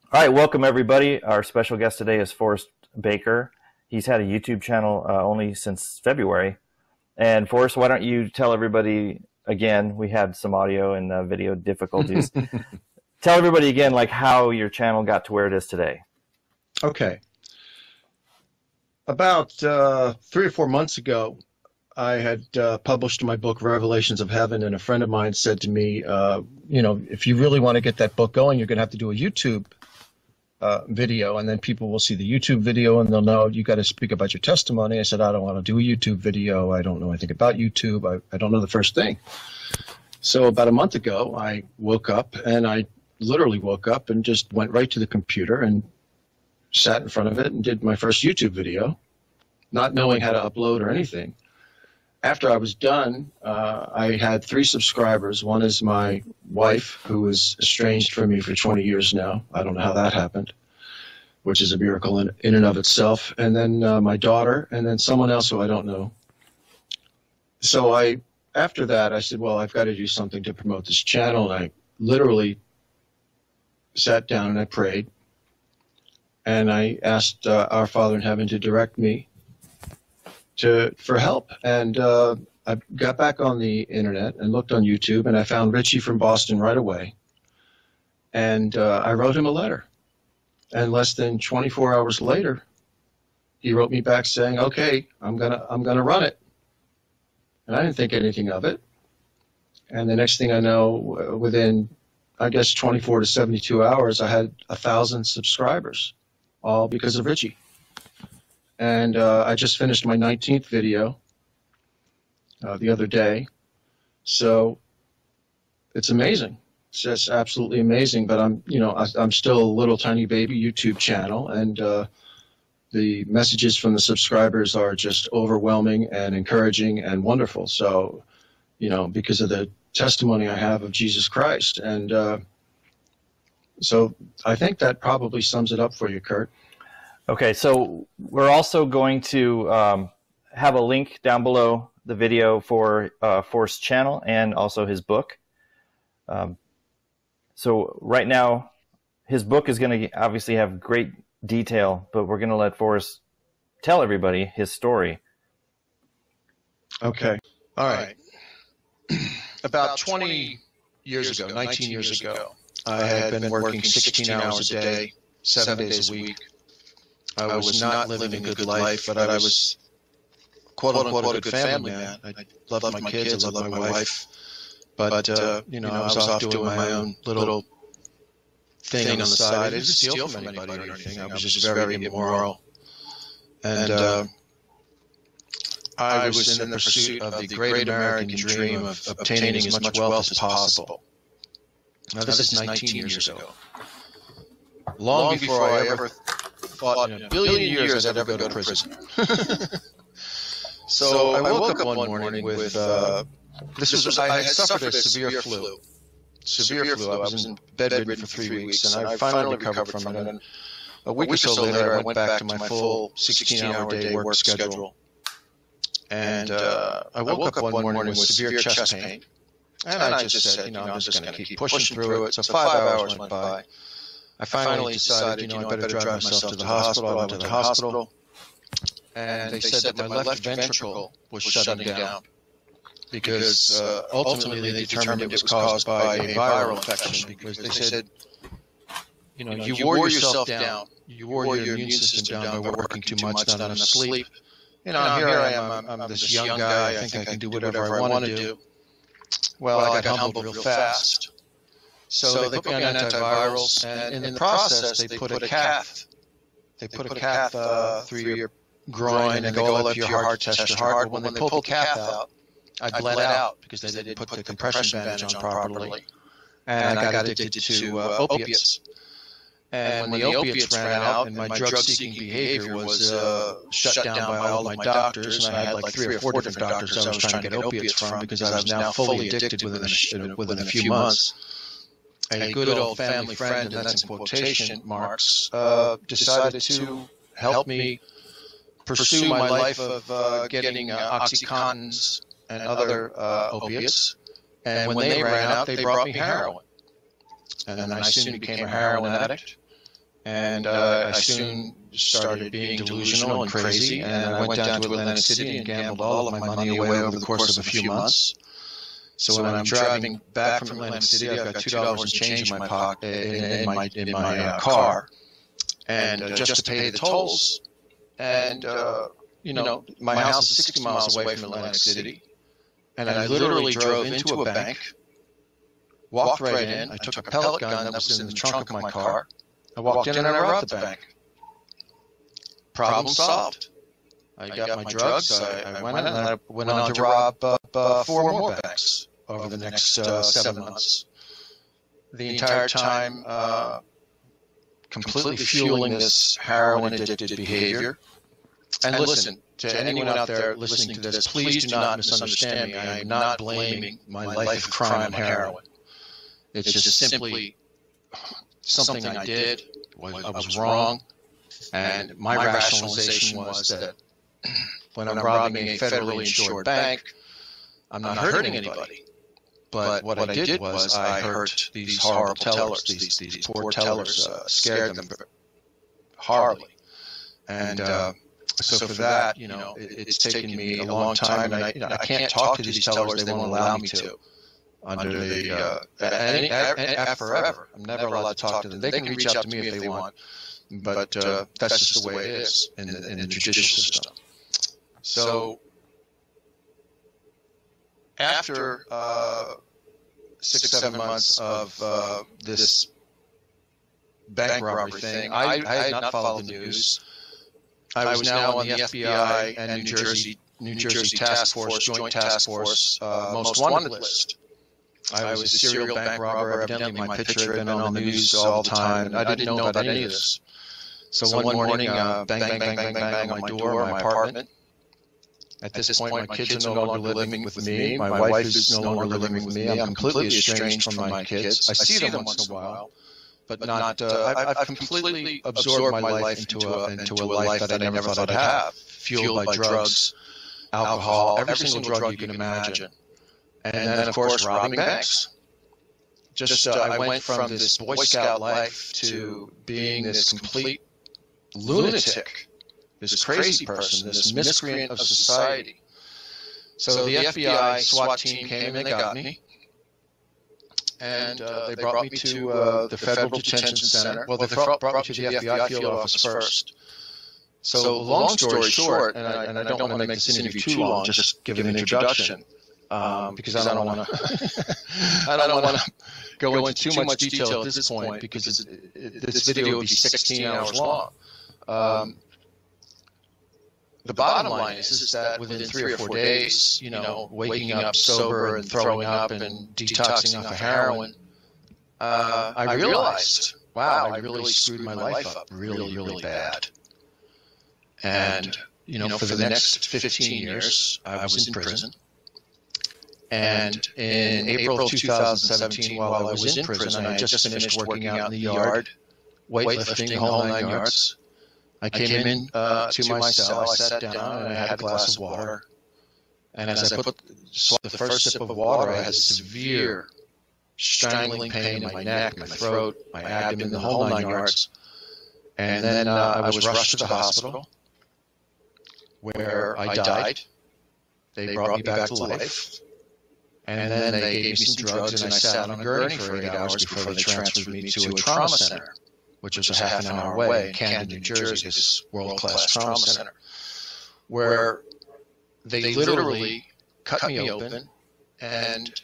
All right, welcome everybody. Our special guest today is Forrest Baker. He's had a YouTube channel only since February. And Forrest, why don't you tell everybody again? We had some audio and video difficulties. Tell everybody again, like how your channel got to where it is today. Okay. About 3 or 4 months ago, I had published my book, Revelations of Heaven, and a friend of mine said to me, if you really want to get that book going, you're going to have to do a YouTube video, and then people will see the YouTube video and they'll know you got to speak about your testimony. I said, I don't want to do a YouTube video. I don't know anything about YouTube. I don't know the first thing. So about a month ago, I woke up, and I literally woke up and just went right to the computer and sat in front of it and did my first YouTube video, not knowing how to upload or anything. After I was done, I had 3 subscribers. One is my wife, who was estranged from me for 20 years now. I don't know how that happened, which is a miracle in and of itself. And then my daughter, and then someone else who I don't know. So after that, I said, well, I've got to do something to promote this channel. And I literally sat down and I prayed. And I asked our Father in Heaven to direct me for help. And I got back on the internet and looked on YouTube, and I found Richie from Boston right away. And I wrote him a letter. And less than 24 hours later, he wrote me back saying, okay, I'm gonna run it. And I didn't think anything of it. And the next thing I know, within, I guess, 24 to 72 hours, I had 1,000 subscribers, all because of Richie. And I just finished my 19th video the other day. So it's amazing. It's just absolutely amazing. But I'm still a little tiny baby YouTube channel, and the messages from the subscribers are just overwhelming and encouraging and wonderful. So, because of the testimony I have of Jesus Christ. And so I think that probably sums it up for you, Kurt. Okay, so we're also going to have a link down below the video for Forrest's channel and also his book. So right now, his book is going to obviously have great detail, but we're going to let Forrest tell everybody his story. Okay. All right. About 20 years ago, 19 years ago, I had been working 16 hours a day, 7 days a week. I was not living a good life, but I was, quote unquote, a good family man. I loved my kids, I loved my wife. But, I was off doing my own little thing on the side. I didn't steal from anybody or anything. I was just very immoral. And I was in the pursuit of the great American dream of obtaining as much wealth as possible. Now, this is 19 years ago. Long before I ever thought in a billion years I'd ever go to prison. So I woke up one morning with, I had suffered a severe flu. I was in bedridden for 3 weeks, and I finally recovered from it. And a week or so later, I went back to my full 16-hour day work schedule. And I woke up one morning with severe chest pain. And I just said, I'm just going to keep pushing through it. So 5 hours went by. I finally decided, I better drive myself to the hospital. I went to the hospital, and they said that my left ventricle was shutting down because ultimately they determined it was caused by a viral infection, because they said, you wore yourself down. You wore your immune system down by working too much, not enough sleep. Here I am. I'm this young guy. I think I can do whatever I want to do. Well, I got humbled real fast. So they put me on antivirals, and in the process, they put a cath. They put a cath through your groin, and they go up to your heart, test your heart. But when they pulled the cath out, I bled out because they didn't put the compression bandage on properly, and I got addicted to opiates. And when the opiates ran out, and my drug-seeking behavior was shut down by all of my doctors, and I had like 3 or 4 different doctors I was trying to get opiates from because I was now fully addicted within a few months. A good old family friend, and that's in quotation marks, decided to help me pursue my life of getting OxyContins and other opiates. And when they ran out, they brought me heroin. And then I soon became a heroin addict. And I soon started being delusional and crazy, and I went down to Atlantic City and gambled all of my money away over the course of a few months. So when I'm driving back from Atlantic City, I've got $2 and change in my pocket, in my car, and just to pay the tolls. And my house is 60 miles away from Atlantic City, and I literally drove into a bank, walked right in. I took a pellet gun that was in the trunk of my car. I walked in and I robbed the bank. Problem solved. I got my drugs. I went in and I went on to rob 4 more banks over the next 7 months. The entire time, completely fueling this heroin-addicted behavior. And listen, to anyone out there listening to this, please do not misunderstand me. I am not blaming my life of crime on heroin. It's just simply something I did. I was wrong. And my rationalization was that when I'm robbing a federally insured bank, I'm not hurting anybody. But what I did was I hurt these horrible tellers, these poor tellers, scared them horribly. And so for that, it's taken me a long time, and I can't talk to these tellers. They won't allow me to. Under the forever, I'm never allowed to talk to them. They can reach out to me if they want, but that's just the way it is in the judicial system. So after 6-7 months of this bank robbery thing, I had not followed the news. I was now on the FBI and New Jersey Task Force, Joint Task Force, most wanted list. I was a serial bank robber. Evidently, my picture had been on the news all the time, and I didn't know about any of this. So one morning, bang, bang, bang, bang, bang on my door, my apartment. At this point, my kids are no longer living with me. My wife is no longer living with me. I'm completely estranged from my kids. I see them once in a while, but not. I've completely absorbed my life into a life that I never thought I'd have, fueled by drugs, alcohol, every single drug you can imagine. And then, of course, robbing banks. I went from this Boy Scout life to being this complete lunatic, this crazy person, this miscreant of society. So the FBI SWAT team came and they got me. And they brought me to the Federal Detention Center. Well, they brought me to the FBI field office first. So long story short, and I don't want to make this interview too long, just give an introduction. Because I don't want to go into too much detail at this point, because this video would be 16 hours long. The bottom line is that within 3 or 4 days, waking up sober and throwing up and detoxing off of heroin, I realized, wow, I really screwed my life up really, really bad. And, for the next 15 years, I was in prison. And in April of 2017, while I was in prison, I had just finished working out in the yard, weightlifting the whole 9 yards. I came in to my cell, I sat down, and I had a glass of water. And as I swallowed the first sip of water, I had severe strangling pain in my neck, my throat, my abdomen, the whole 9 yards. And then I was rushed to the hospital, where I died. They brought me back to life. And then they gave me some drugs, and I sat on a gurney for 8 hours before they transferred me to a trauma center, which was a half an hour away in Camden, New Jersey, this world-class trauma center, where they literally cut me open and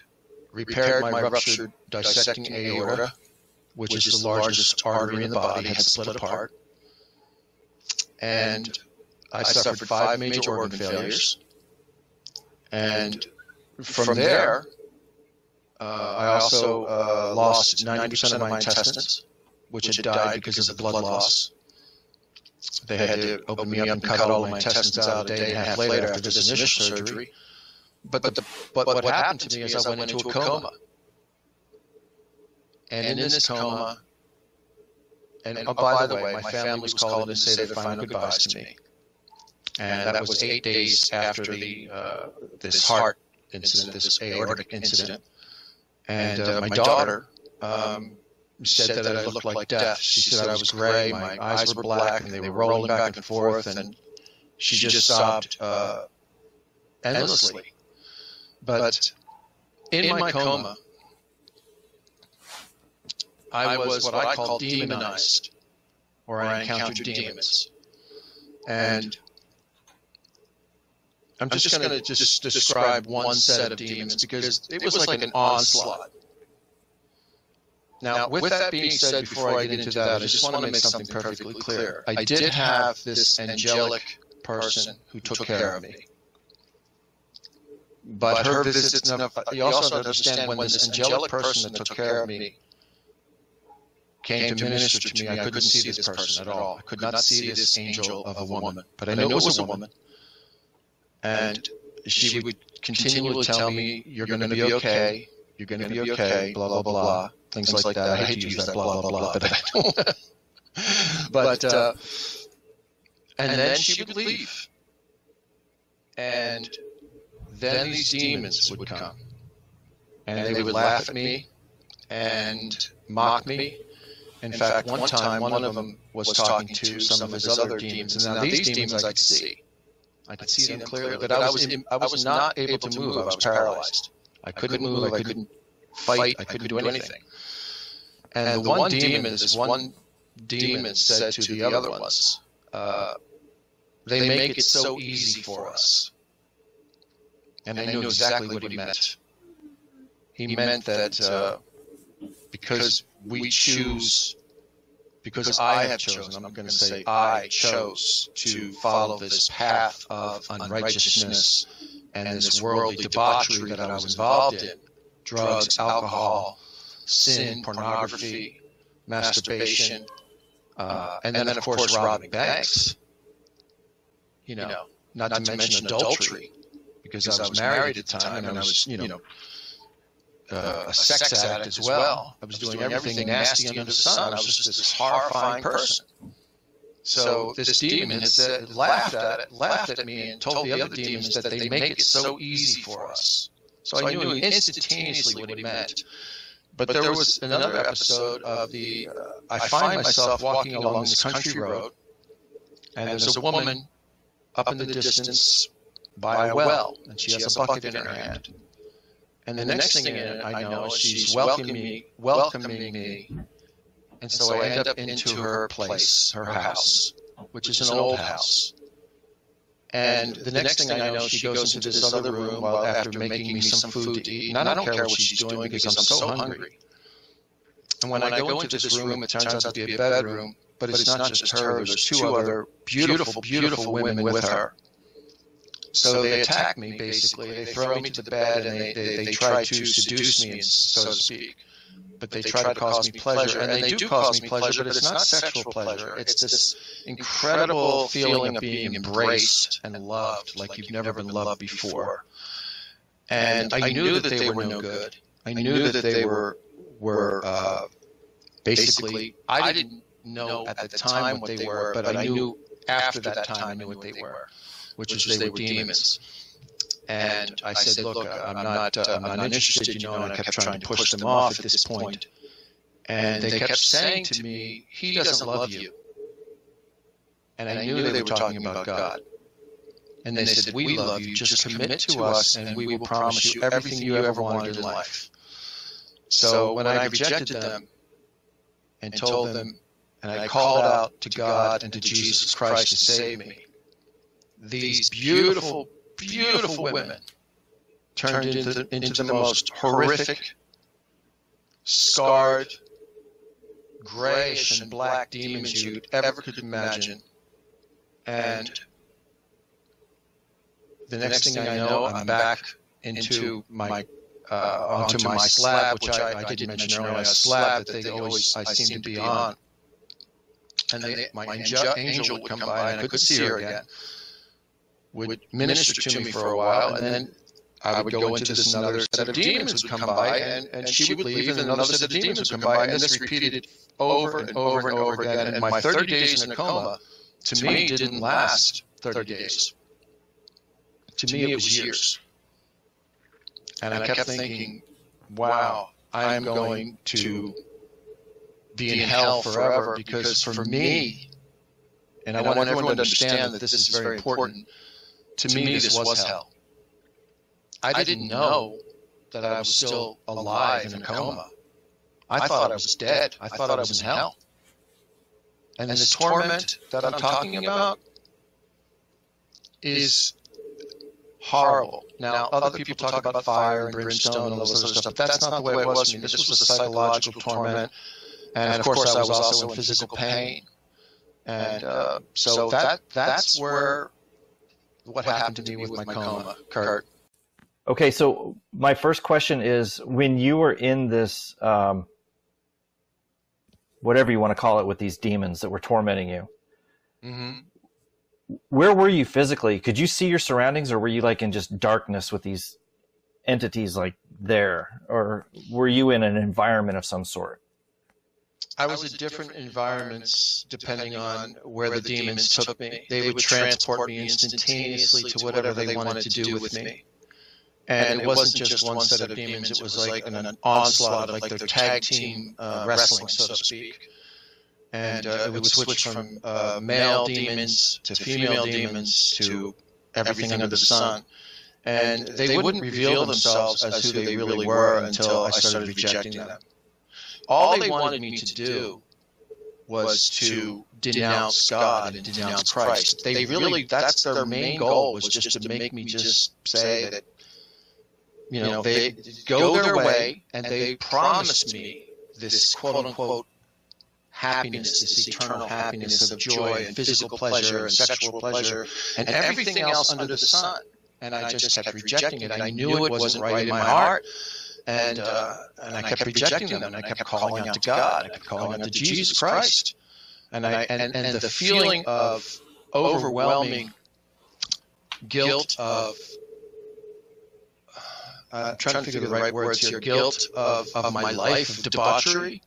repaired my ruptured dissecting aorta, which is the largest artery in the body, had split apart. And I suffered 5 major organ failures. And from there, I also lost 90% of my intestines, which had died because of the blood loss. They had to open me up and cut all of my intestines out a day and a half later after this initial surgery. But what happened to me is I went into a coma. And in this coma, and by the way, my family was called in to say their final goodbyes to me. And that was 8 days after this heart incident, this aortic incident. And my daughter said that I looked like death. She said I was gray, my eyes were black, and they were rolling back and forth, and she just sobbed endlessly. But in my coma, I was what I call demonized, or I encountered demons. And I'm just going to just describe one set of demons because it was like an onslaught. Now, with that being said, before I get into that, I just want to make something perfectly clear. I did have this angelic person who took care of me. But her visits, you also understand when this angelic person that took care of me came to minister to me, I couldn't see this person at all. I could not see this angel of a woman. But I knew it was a woman. And she would continually tell me, you're going to be okay, you're going to be okay, blah, blah, blah, things like that. I hate to use that blah, blah, blah, but I don't. But, and then she would leave. And then these demons would come. And they would laugh at me and mock me. In fact, one time, one of them was talking to some of his other demons. And now these demons I could see. I could see them clearly, but I was not able to move. I was paralyzed. I couldn't move. I couldn't fight. I couldn't do anything. And the one demon said to the other ones, they make it so easy for us. And I knew exactly what he meant. He meant that because we choose, because I have chosen, I'm going to say I chose to follow this path of unrighteousness and this worldly debauchery that I was involved in, drugs, alcohol, sin, pornography, masturbation, and then, of course, robbing banks, not to mention adultery, because I was married at the time and I was, a sex addict as well. I was doing everything nasty under the sun. I was just this horrifying person. So this demon had laughed at me and told the other demons that they make it so easy for us. So I knew instantaneously what he meant. But there was another episode of I find myself walking along this country road, and there's a woman up in the distance by a well, and she has a bucket in her hand. And the next thing I know is she's welcoming me. And so I end up into her place, her house, which is an old house. And the next thing I know, she goes into this other room after making me some food to eat. And I don't care what she's doing because I'm so hungry. And when I go into this room, it turns out to be a bedroom, but it's not just her. There's two other beautiful, beautiful women with her. So they attack me, basically. They throw me to the bed, and they try to seduce me, so to speak. But they try to cause me pleasure, and they do cause me pleasure, but it's not sexual pleasure. It's this incredible feeling of being embraced and loved like you've never been loved before. And I knew that they were no good. I knew that they were basically, I didn't know at the time what they were, but I knew after that time I knew what they were, which is they were demons. And I said, look, I'm not interested, and I kept trying to push them off at this point. And they kept saying to me, he doesn't love you. And I knew they were talking about God. And they said, we love you, just commit to us, and we will promise you everything you ever wanted in life. So when I rejected them and told them, and I called out to God and to Jesus Christ to save me, these beautiful, beautiful women turned into the most horrific, scarred, grayish and black demons you ever could imagine. And the next thing I know, I'm back into my onto my slab, which I didn't mention earlier, a slab that I seem to be on. And my angel would come by, and I couldn't see her again, would minister to me for a while, and then I would go into this another set of demons would come by, and she would leave, and another set of demons would come by, and this repeated over and over and over again. And my 30 days in a coma, to me, didn't last 30 days. To me, it was years. And I kept thinking, wow, I am going to be in hell forever, because for me, and I want everyone to understand that this is very important, to me this was hell. I didn't know that I was still alive in a coma. I thought I was dead. I thought I was in hell. And this torment that I'm talking about is horrible. Now, other people talk about fire and brimstone and all this other stuff, but that's not the way it was for me. This was a psychological torment. And of course, I was also in physical pain. And so that's where what happened to me with my coma, Kurt. Okay, so my first question is, when you were in this, whatever you want to call it, with these demons that were tormenting you, where were you physically? Could you see your surroundings, or were you like in just darkness with these entities like there? Or were you in an environment of some sort? I was in different environments depending on where the demons took me. They would transport me instantaneously to whatever they wanted to do with me. And it wasn't just one set of demons, it was like an onslaught of like their tag team wrestling, so to speak. And it would switch from male demons to female demons to everything under the sun. And they wouldn't reveal themselves as who they really were until I started rejecting them. All they wanted me to do was to denounce God and denounce Christ. They really, that's their main goal, was just to make me just say that, you know, they go their way, and they promised me this quote-unquote happiness, this eternal happiness of joy and physical pleasure and sexual pleasure and everything else under the sun. And I just kept rejecting it. I knew it wasn't right in my heart. And I kept rejecting them, and I kept calling out to God. I kept calling out to Jesus Christ. And the feeling of overwhelming guilt of, I'm trying to figure the right words here, guilt of my life, of debauchery.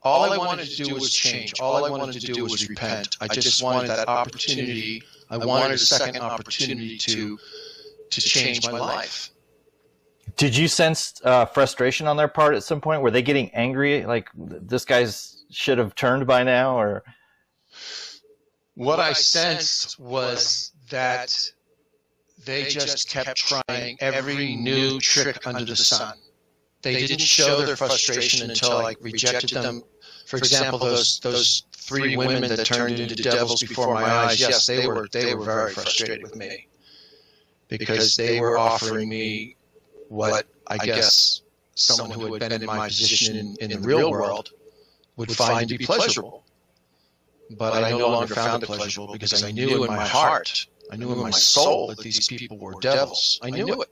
All I wanted to do was change. All I wanted to do was repent. I just wanted that opportunity. I wanted a second opportunity to change my life. Did you sense frustration on their part at some point? Were they getting angry, like this guy's should have turned by now? Or what I sensed was that they just kept trying every new trick under the sun. They didn't show their frustration until I rejected them. For example, those 3 women that turned into devils before my eyes, yes, they were very frustrated with me, because they were offering me what I guess someone who had been in my position in the real world would find to be pleasurable. But I no longer found it pleasurable, because I knew in my heart, I knew in my soul that these people were devils. I knew it.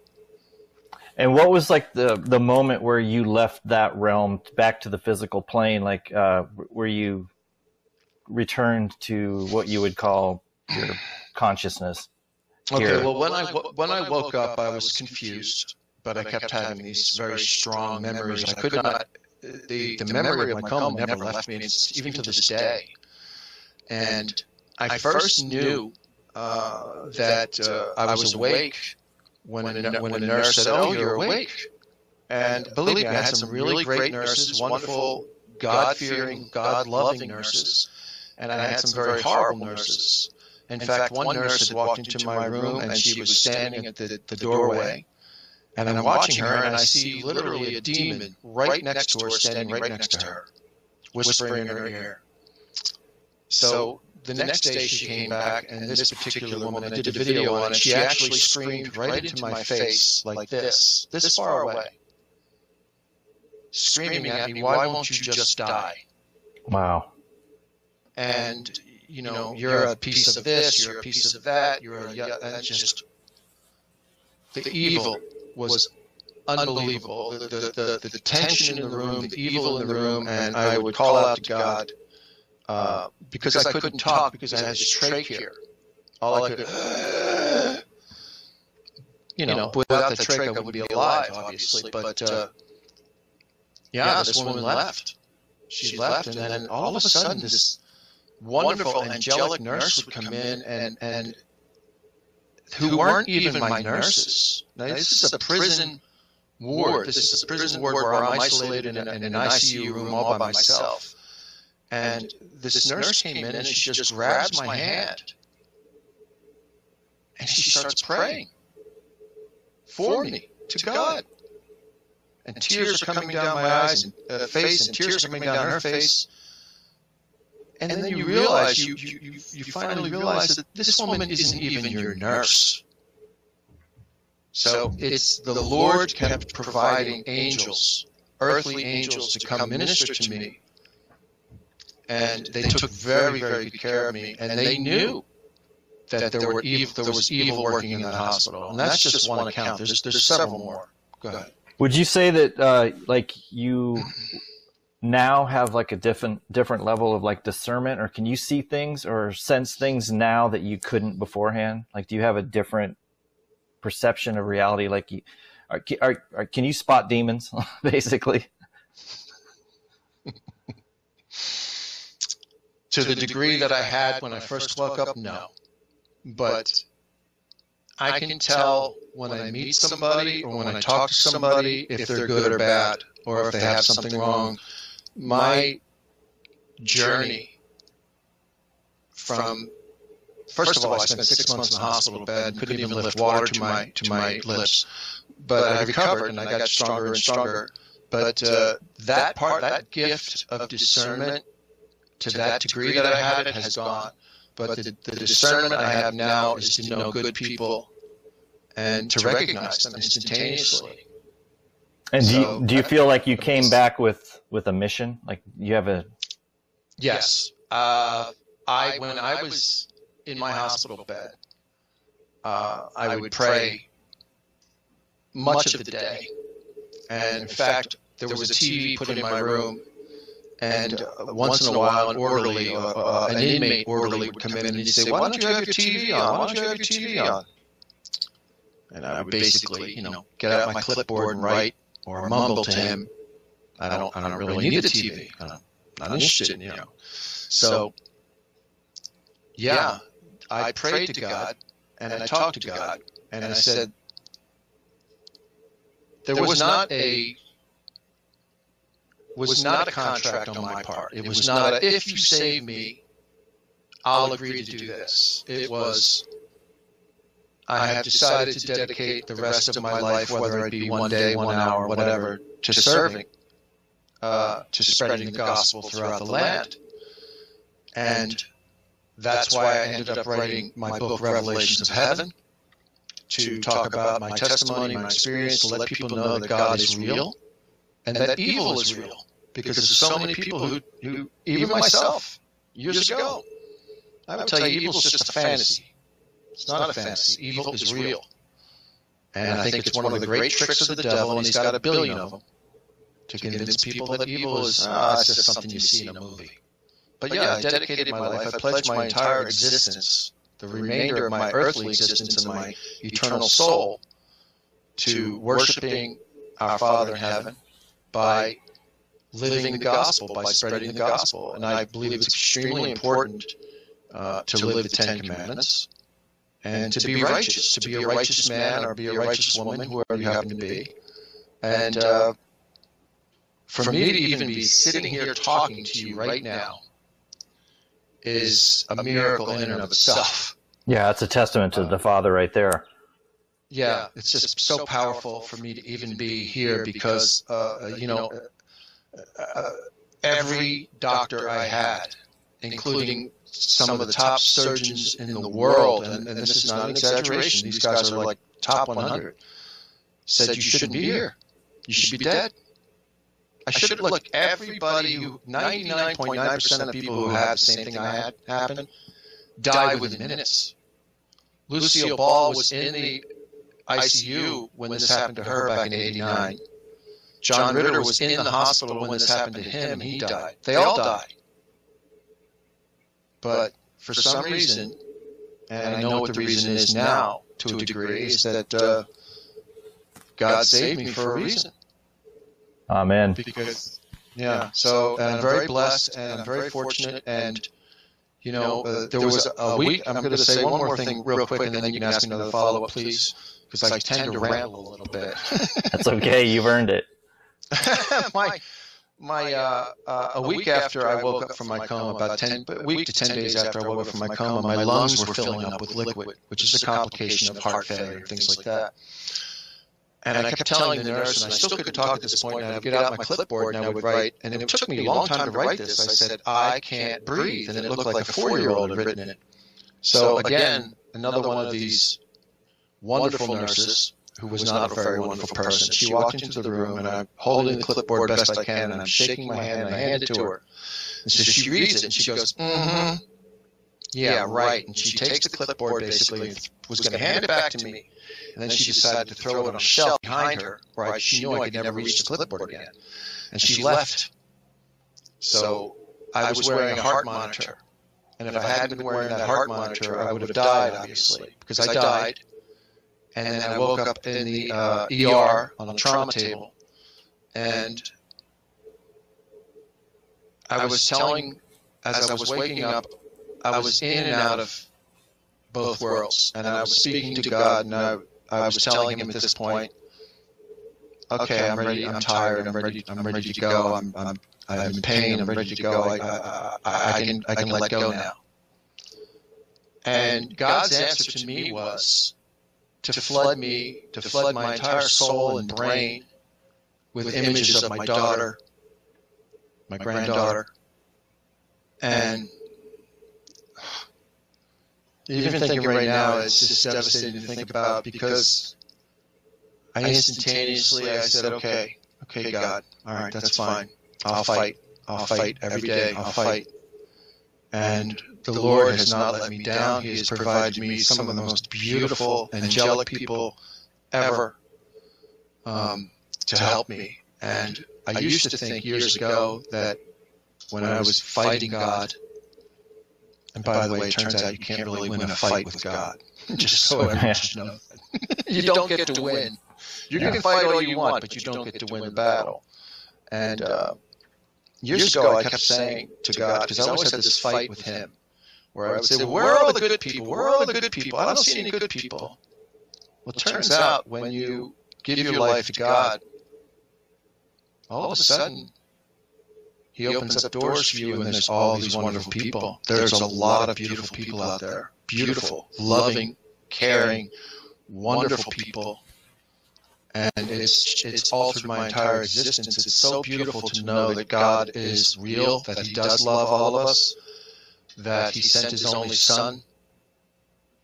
And what was like the moment where you left that realm back to the physical plane, like where you returned to what you would call your consciousness? Here? Okay, well, when I woke up, I was confused, but I kept having these very strong memories. I could not, the memory of my coma never left me, even to this day. And I first knew that I was awake when a nurse said, "Oh, you're awake." And believe me, I had some really great nurses, wonderful, God-fearing, God-loving nurses, and I had some very horrible nurses. In fact, one nurse had walked into my room, and she was standing at the doorway, and I'm watching her, and I see literally a demon right next to her, standing right next to her, whispering in her ear. So the next day she came back, and this particular woman, I did a video on it, she actually screamed right into my face like this far away, screaming at me, "Why won't you just die?" Wow. And, you know, you're a piece of this, you're a piece of that, and just, the evil was unbelievable. The tension in the room, the evil in the room, and I would call out to God, because I couldn't talk, because I had this trach here. All I could, you know, without the trach I wouldn't be alive, obviously. But yeah, this woman left. She left, and then all of a sudden, this wonderful angelic nurse would come in, and who weren't even my nurses. Now, this is a prison ward. This is a prison ward where I'm isolated in an ICU room all by myself. And this nurse came in and she just grabs my hand and she starts praying for me to God. And tears are coming down my eyes and face, and tears are coming down her face. And then you realize, you finally realize that this woman isn't even your nurse. So it's the Lord kept providing angels, earthly angels, to come minister to me. And they took very, very good care of me. And they knew that there was evil working in that hospital. And that's just one account. There's several more. Go ahead. Would you say that like you now have like a different level of like discernment, or can you see things or sense things now that you couldn't beforehand? Like, do you have a different perception of reality? Like, can you spot demons, basically? To the degree that I had when I first woke up, no. But I can tell when I meet somebody or when I talk to somebody if they're good or bad, or if they have something wrong. My journey from, first of all, I spent 6 months in the hospital bed, couldn't even lift water to my lips. But I recovered and I got stronger and stronger. But that gift of discernment, to that degree that I had it, has gone. But the discernment I have now is to know good people and to recognize them instantaneously. And do you feel like you came back with a mission? Like you have a... Yes. When I was in my hospital bed, I would pray much of the day. And in fact, there was a TV put in my room, and once in a while an orderly, an inmate orderly would come in and he'd say, "Why don't you have your TV on? Why don't you have your TV on?" And I would basically, get out my clipboard and write or mumble to him, I don't really need the TV. I'm not interested in, So, yeah, I prayed to God and I talked to God and I said, there was not a contract on my part. It was not a, if you save me, I'll agree to do this. It was, I have decided to dedicate the rest of my life, whether it be 1 day, 1 hour, whatever, to serving, to spreading the gospel throughout the land. And that's why I ended up writing my book, Revelations of Heaven, to talk about my testimony, my experience, to let people know that God is real and that evil is real. Because there's so many people who even myself, years ago, I would tell you evil is just a fantasy. It's not a fantasy. Evil is real. And I think it's one of the great tricks of the devil, and he's got a billion of them, to convince people that evil is it's just something you see in a movie. But yeah, I dedicated my life, I pledged my entire existence, the remainder of my earthly existence and my eternal soul, to worshiping our Father in heaven by living the gospel, by spreading the gospel. And I believe it's extremely important to live the Ten Commandments and to be righteous, to be a righteous man or be a righteous woman, whoever you happen to be. And for me to even be sitting here talking to you right now is a miracle in and of itself. Yeah, it's a testament to the Father right there. Yeah, it's just so powerful for me to even be here because, every doctor I had, including some of the top surgeons in the world, and this is not an exaggeration, these guys are like top 100, said you shouldn't be here. You should be dead. I should look, everybody who, 99.9% of people who have the same thing I had happen, died within minutes. Lucille Ball was in the ICU when this happened to her back in '89. John Ritter was in the hospital when this happened to him, and he died. They all died. But for some reason, and I know what the reason is now to a degree, is that God saved me for a reason. Amen. Because, so I'm very blessed and I'm very fortunate. And, there was a week, I'm going to say one more thing real quick, and then you can ask me another follow-up, please. because I tend to ramble a little bit. That's okay. You've earned it. A week after I woke up from my coma, a week to 10 days after I woke up from my coma, my lungs were filling up with liquid, which is a complication of heart failure and things like that. And I kept telling the nurse, and I still couldn't talk at this point, and I would get out my clipboard and I would write, and it took me a long time to write this. I said, I can't breathe, and it looked like a 4-year-old had written it. So again, another one of these wonderful nurses, who was not a very wonderful person. She walked into the room, and I'm holding the clipboard best I can, and I'm shaking my hand, and I hand it to her. And so she reads it, and she goes, mm-hmm, yeah, right. And she takes the clipboard, basically, and was going to hand it back to me. And then she decided to throw it on a shelf behind her, where she knew I could never reach the clipboard again. And she left. So I was wearing a heart monitor. And if I hadn't been wearing that heart monitor, I would have died, obviously, because I died. And then I woke up in the ER on a trauma table. And I was telling, as I was waking up, I was in and out of both worlds. And I was speaking to God, and I was telling him at this point, okay, I'm ready, I'm tired, I'm ready to go, I'm in pain, I'm ready to go, I can let go now. And God's answer to me was to flood my entire soul and brain with images of my daughter, my granddaughter, and even thinking right now, it's just devastating to think about, because I instantaneously, I said, okay, God, all right, that's fine. I'll fight every day, I'll fight. And the Lord has not let me down. He has provided me some of the most beautiful, angelic people ever to help me. And I used to think years ago that when I was fighting God, and by the way, it turns out you can't really win a fight with God. Just so everyone should know. You don't get to win. You can fight all you want, but you don't get to win the battle. And years ago, I kept saying to God, because I always had this fight with him, where I would say, where are all the good people? Where are all the good people? I don't see any good people. Well, it turns out when you give your life to God, all of a sudden, he opens up doors for you, and there's all these wonderful people. There's a lot of beautiful people out there. Beautiful, loving, caring, wonderful people. And it's altered my entire existence. It's so beautiful to know that God is real, that he does love all of us, that he sent his only son,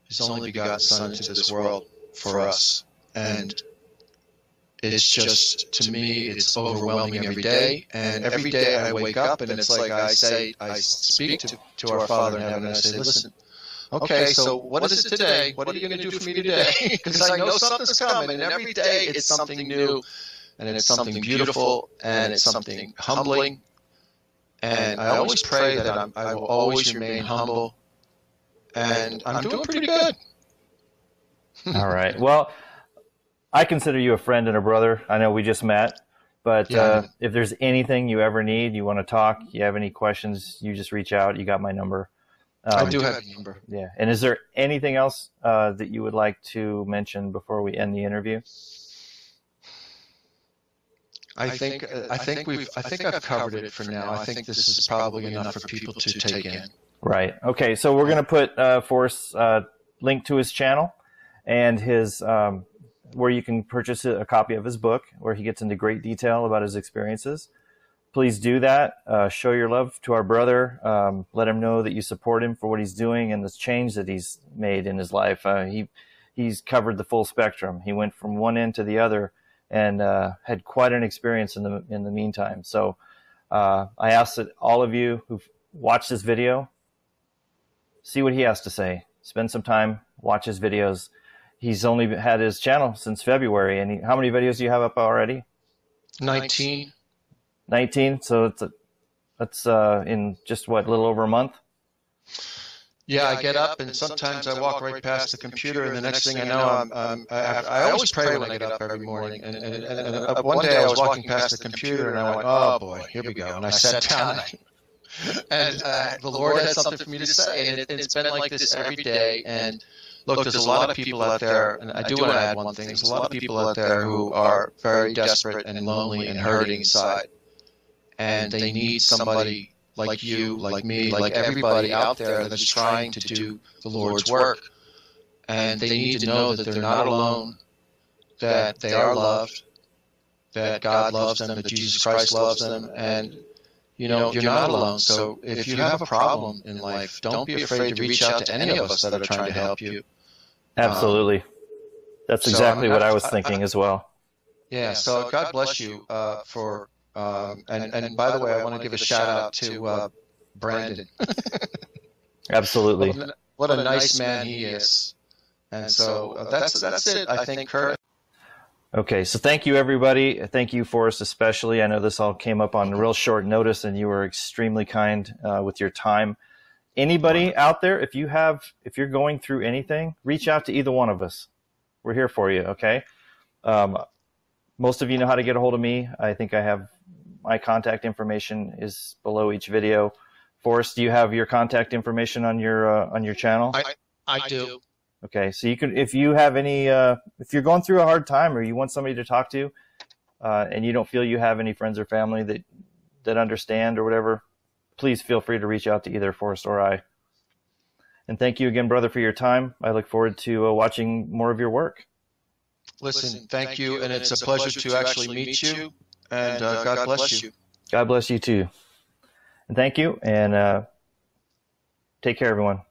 his only begotten son into this world for us. And it's just, to me, it's overwhelming every day. And every day I wake up, and it's like I speak to our Father in heaven, and I say, listen, okay, so what is it today? What are you going to do for me today? Because I know something's coming, and every day it's something new, and it's something beautiful, and it's something humbling. And I always pray that I will always remain humble, and I'm doing pretty good. All right. Well, I consider you a friend and a brother. I know we just met, but if there's anything you ever need, you want to talk, you have any questions, you just reach out. You got my number. I do have your number. Yeah. And is there anything else that you would like to mention before we end the interview? I think I've covered it for now. I think this is probably enough for people to take in. Right. Okay. So we're going to put Forrest's link to his channel and his where you can purchase a copy of his book, where he gets into great detail about his experiences. Please do that. Show your love to our brother. Let him know that you support him for what he's doing and this change that he's made in his life. He's covered the full spectrum. He went from one end to the other and had quite an experience in the meantime. So I ask that all of you who've watched this video, see what he has to say. Spend some time, watch his videos. He's only had his channel since February. And how many videos do you have up already? 19. 19. So that's in just what, a little over a month? Yeah, I get up and sometimes I walk right past the computer, and the next thing I know, I always pray when I get up every morning. And one day I was walking past the computer, and I went, oh boy, here we go. And I sat down, and the Lord had something for me to say, and it's been like this every day. And Look, there's a lot of people out there, and I do want to add one thing. There's a lot of people out there who are very desperate and lonely and hurting inside. And they need somebody like you, like me, like everybody out there that's trying to do the Lord's work. And they need to know that they're not alone, that they are loved, that God loves them, that Jesus Christ loves them, and you're not alone. So if you have a problem in life, don't be afraid to reach out to any of us that are trying to help you. Absolutely. That's exactly what I was thinking as well. Yeah, so God bless you for, and by the way, I want to give a shout out to Brandon. Absolutely. What a nice man he is. And so that's it, I think, Kurt. Okay, so thank you, everybody. Thank you, Forrest, especially. I know this all came up on real short notice, and you were extremely kind with your time. Anybody out there, if you're going through anything, reach out to either one of us. We're here for you, okay? Most of you know how to get a hold of me. I think I have my contact information is below each video. Forrest, do you have your contact information on your channel? I do. Okay, so you can, if you have any, if you're going through a hard time or you want somebody to talk to, and you don't feel you have any friends or family that understand or whatever, please feel free to reach out to either Forrest or I. And thank you again, brother, for your time. I look forward to watching more of your work. Listen, thank you, and it's a pleasure to actually meet you, and God bless you. God bless you too. And thank you, and take care, everyone.